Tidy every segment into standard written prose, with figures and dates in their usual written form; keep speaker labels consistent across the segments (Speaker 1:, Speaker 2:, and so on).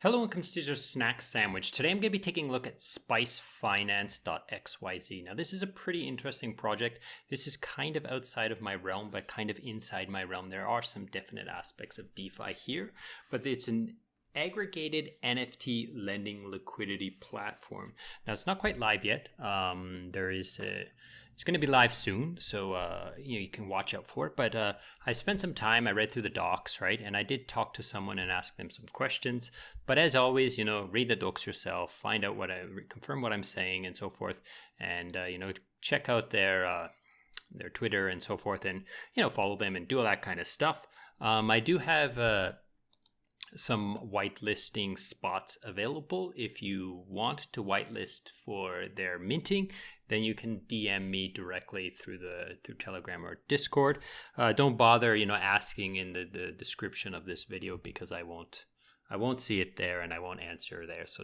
Speaker 1: Hello, welcome to your snack sandwich. Today I'm going to be taking a look at SPICEfinance.xyz. Now this is a pretty interesting project. This is kind of outside of my realm, but kind of inside my realm. There are some definite aspects of DeFi here, but it's an aggregated NFT lending liquidity platform. Now it's not quite live yet. It's going to be live soon, so you can watch out for it. But I spent some time, I read through the docs, right? And I did talk to someone and ask them some questions. But as always, read the docs yourself, find out confirm what I'm saying and so forth. And, check out their Twitter and so forth and, follow them and do all that kind of stuff. I do have some whitelisting spots available. If you want to whitelist for their minting, then you can DM me directly through Telegram or Discord. Don't bother, asking in the description of this video because I won't see it there and I won't answer there. So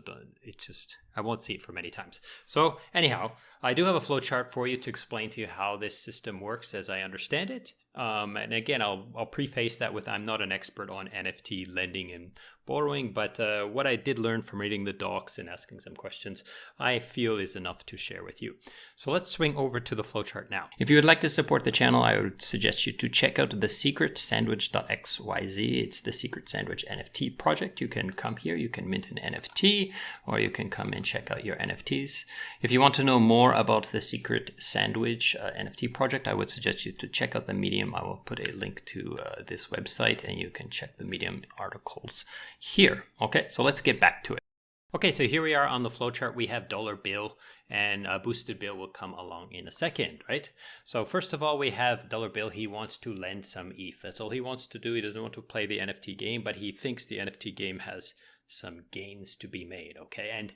Speaker 1: I won't see it for many times. So anyhow, I do have a flowchart for you to explain to you how this system works as I understand it. And again, I'll preface that with I'm not an expert on NFT lending and borrowing, but what I did learn from reading the docs and asking some questions, I feel is enough to share with you. So let's swing over to the flowchart now. If you would like to support the channel, I would suggest you to check out the secretsandwich.xyz. It's the Secret Sandwich NFT project. You can come here, you can mint an NFT, or you can come and check out your NFTs. If you want to know more about the Secret Sandwich NFT project, I would suggest you to check out the Medium. I will put a link to this website and you can check the Medium articles here. Okay, so let's get back to it. Okay, so here we are on the flowchart. We have dollar bill and boosted bill will come along in a second, right? So first of all, we have dollar bill. He wants to lend some ETH. That's all he wants to do. He doesn't want to play the NFT game, but he thinks the NFT game has some gains to be made, okay? And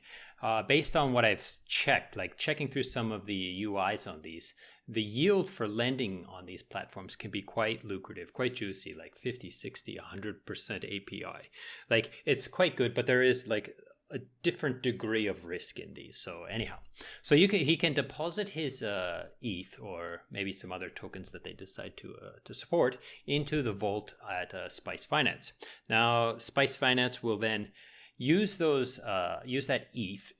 Speaker 1: based on what I've checked, like checking through some of the UIs on these, the yield for lending on these platforms can be quite lucrative, quite juicy, like 50, 60, 100% API. Like it's quite good, but there is like a different degree of risk in these. So anyhow, so he can deposit his ETH or maybe some other tokens that they decide to support into the vault at SPICEfinance. Now SPICEfinance will then use that ETH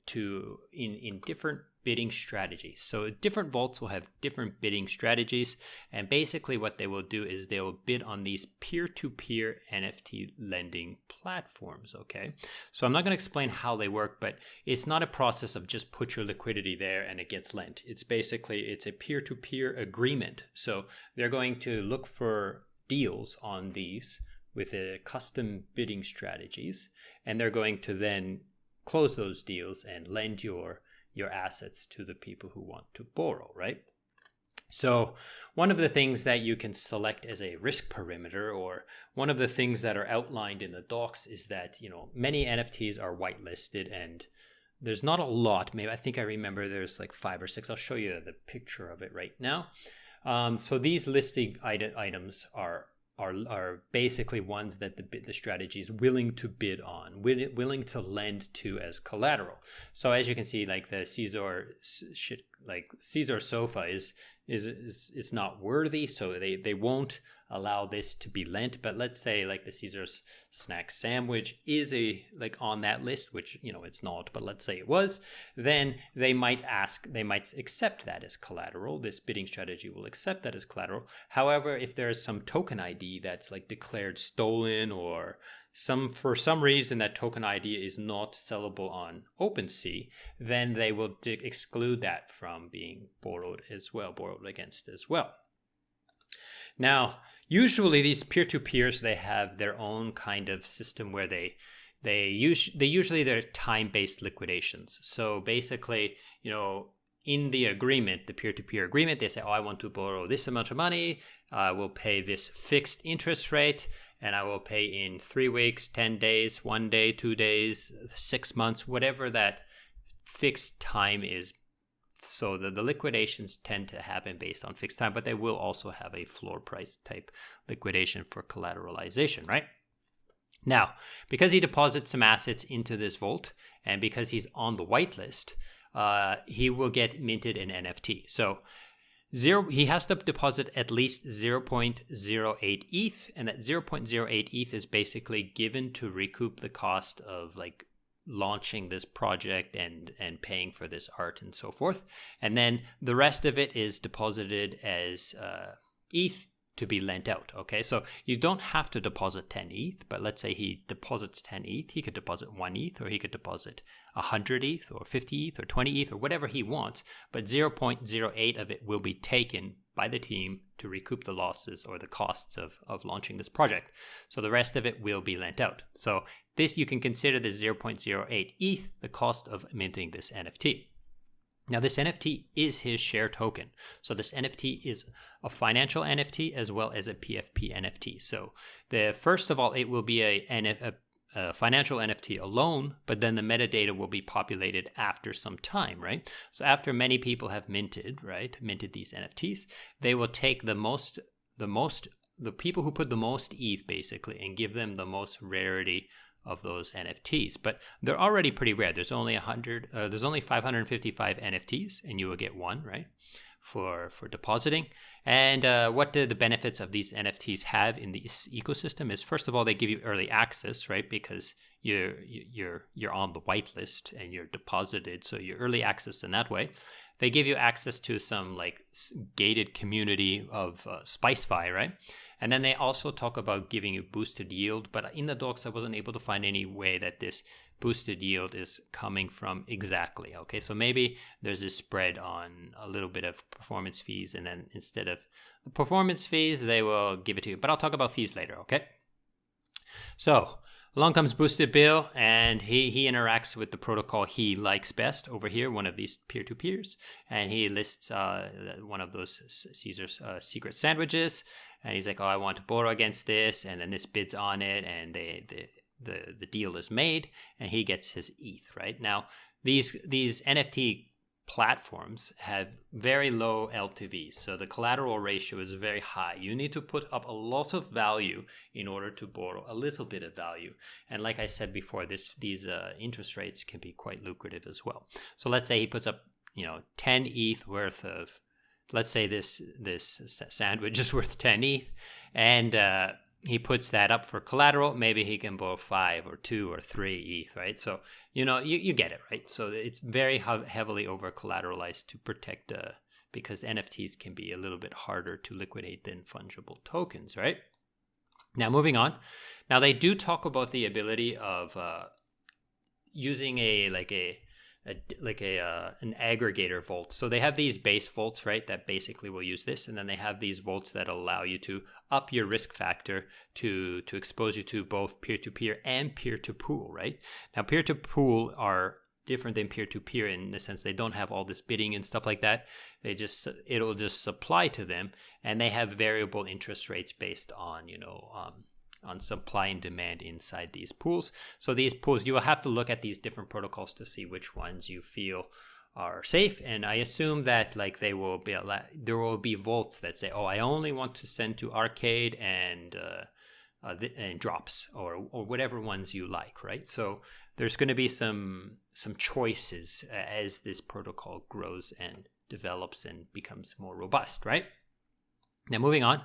Speaker 1: in different bidding strategies. So different vaults will have different bidding strategies, and basically what they will do is they will bid on these peer-to-peer NFT lending platforms, okay? So I'm not going to explain how they work, but it's not a process of just put your liquidity there and it gets lent. It's a peer-to-peer agreement. So they're going to look for deals on these with custom bidding strategies, and they're going to then close those deals and lend your assets to the people who want to borrow, right? So one of the things that you can select as a risk perimeter, or one of the things that are outlined in the docs, is that many NFTs are whitelisted and there's not a lot. Maybe I think I remember there's like 5 or 6. I'll show you the picture of it right now. So these listing items are basically ones that the strategy is willing to bid on, willing to lend to as collateral. So as you can see, like the Caesar sofa is not worthy, so they won't allow this to be lent. But let's say like the Caesar's snack sandwich is on that list, which it's not, but let's say it was, then they might accept that as collateral. This bidding strategy will accept that as collateral. However, if there's some token ID that's like declared stolen, or for some reason that token ID is not sellable on OpenSea, then they will exclude that from being borrowed against as well. Now, usually these peer-to-peers, they have their own kind of system where they're time-based liquidations. So basically, in the agreement, the peer-to-peer agreement, they say, I want to borrow this amount of money. I will pay this fixed interest rate, and I will pay in 3 weeks, 10 days, 1 day, 2 days, 6 months, whatever that fixed time is. So the liquidations tend to happen based on fixed time, but they will also have a floor price type liquidation for collateralization, right? Now, because he deposits some assets into this vault, and because he's on the whitelist, he will get minted an NFT. So he has to deposit at least 0.08 ETH, and that 0.08 ETH is basically given to recoup the cost of like launching this project and paying for this art and so forth. And then the rest of it is deposited as ETH to be lent out. Okay, so you don't have to deposit 10 ETH, but let's say he deposits 10 ETH, he could deposit 1 ETH, or he could deposit 100 ETH or 50 ETH or 20 ETH or whatever he wants, but 0.08 of it will be taken by the team to recoup the losses or the costs of launching this project. So the rest of it will be lent out. So this, you can consider this 0.08 ETH the cost of minting this NFT. Now, this NFT is his share token. So this NFT is a financial NFT as well as a PFP NFT. So first of all, it will be a financial NFT alone, but then the metadata will be populated after some time, right? So after many people have minted these NFTs, they will take the people who put the most ETH basically and give them the most rarity of those NFTs, but they're already pretty rare. There's only 555 NFTs, and you will get one, right, for depositing. And what do the benefits of these NFTs have in this ecosystem is, first of all, they give you early access, right, because you're on the whitelist and you're deposited, so you're early access in that way. They give you access to some like gated community of SPICEfi, right? And then they also talk about giving you boosted yield, but in the docs, I wasn't able to find any way that this boosted yield is coming from exactly. Okay, so maybe there's a spread on a little bit of performance fees, and then instead of the performance fees, they will give it to you. But I'll talk about fees later, okay? So along comes Boosted Bill, and he interacts with the protocol he likes best over here, one of these peer-to-peers, and he lists one of those Caesar's secret sandwiches, and he's like, oh, I want to borrow against this, and then this bids on it, and the deal is made, and he gets his ETH, right? Now, these NFT platforms have very low LTVs, so the collateral ratio is very high. You need to put up a lot of value in order to borrow a little bit of value. And like I said before, these interest rates can be quite lucrative as well. So let's say he puts up 10 ETH worth of, let's say this sandwich is worth 10 ETH, and he puts that up for collateral. Maybe he can borrow 5 or 2 or 3 ETH, right? So, you get it, right? So it's very heavily over collateralized to protect, because NFTs can be a little bit harder to liquidate than fungible tokens, right? Now, moving on. Now, they do talk about the ability of using an aggregator vault. So they have these base vaults, right, that basically will use this, and then they have these vaults that allow you to up your risk factor to expose you to both peer-to-peer and peer-to-pool, right? Now, peer-to-pool are different than peer-to-peer in the sense they don't have all this bidding and stuff like that. It'll just supply to them, and they have variable interest rates based on on supply and demand inside these pools. So these pools, you will have to look at these different protocols to see which ones you feel are safe. And I assume that there will be vaults that say, oh, I only want to send to Arcade and drops or whatever ones you like, right? So there's going to be some choices as this protocol grows and develops and becomes more robust, right? Now, moving on.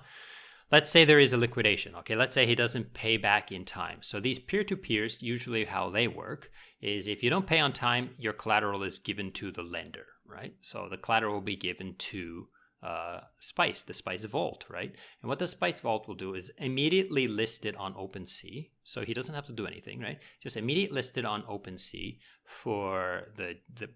Speaker 1: Let's say there is a liquidation. Okay, let's say he doesn't pay back in time. So these peer-to-peers, usually how they work is if you don't pay on time, your collateral is given to the lender, right? So the collateral will be given to the Spice Vault, right? And what the Spice Vault will do is immediately list it on OpenSea. So he doesn't have to do anything, right? Just immediately list it on OpenSea for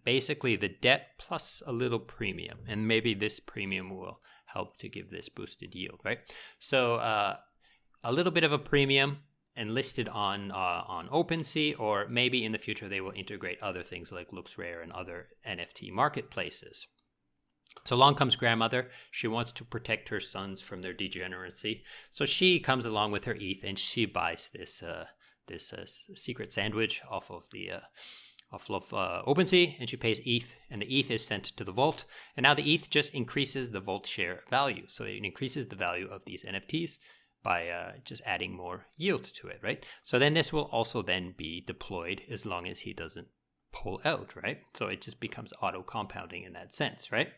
Speaker 1: basically the debt plus a little premium. And maybe this premium will help to give this boosted yield, right? So a little bit of a premium and listed on OpenSea, or maybe in the future they will integrate other things like LooksRare and other NFT marketplaces. So along comes grandmother. She wants to protect her sons from their degeneracy. So she comes along with her ETH and she buys this secret sandwich off of OpenSea, and she pays ETH, and the ETH is sent to the vault. And now the ETH just increases the vault share value. So it increases the value of these NFTs by just adding more yield to it, right? So then this will also then be deployed as long as he doesn't pull out, right? So it just becomes auto compounding in that sense, right?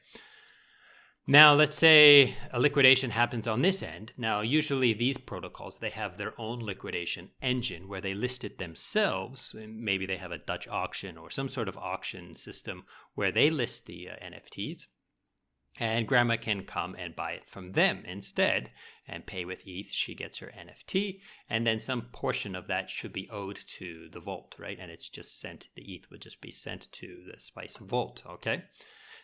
Speaker 1: Now, let's say a liquidation happens on this end. Now, usually these protocols, they have their own liquidation engine where they list it themselves. Maybe they have a Dutch auction or some sort of auction system where they list the NFTs. And grandma can come and buy it from them instead and pay with ETH. She gets her NFT, and then some portion of that should be owed to the vault, right? And it's just sent, the ETH would just be sent to the Spice vault, okay?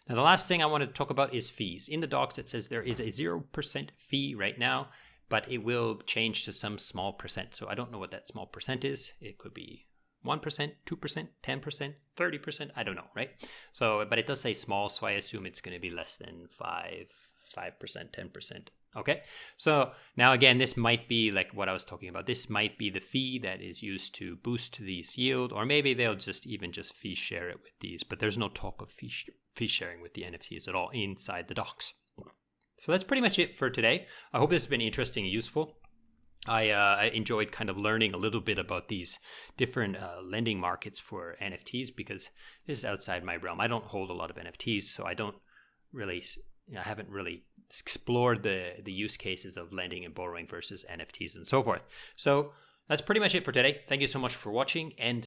Speaker 1: Now, the last thing I want to talk about is fees. In the docs, it says there is a 0% fee right now, but it will change to some small percent. So I don't know what that small percent is. It could be 1%, 2%, 10%, 30%. I don't know, right? So, but it does say small, so I assume it's going to be less than 5%, 10%. Okay. So now again, this might be like what I was talking about. This might be the fee that is used to boost these yield, or maybe they'll just fee share it with these, but there's no talk of fee sharing with the NFTs at all inside the docs. So that's pretty much it for today. I hope this has been interesting and useful. I enjoyed kind of learning a little bit about these different lending markets for NFTs, because this is outside my realm. I don't hold a lot of NFTs, so I haven't really explored the use cases of lending and borrowing versus NFTs and so forth. So that's pretty much it for today. Thank you so much for watching, and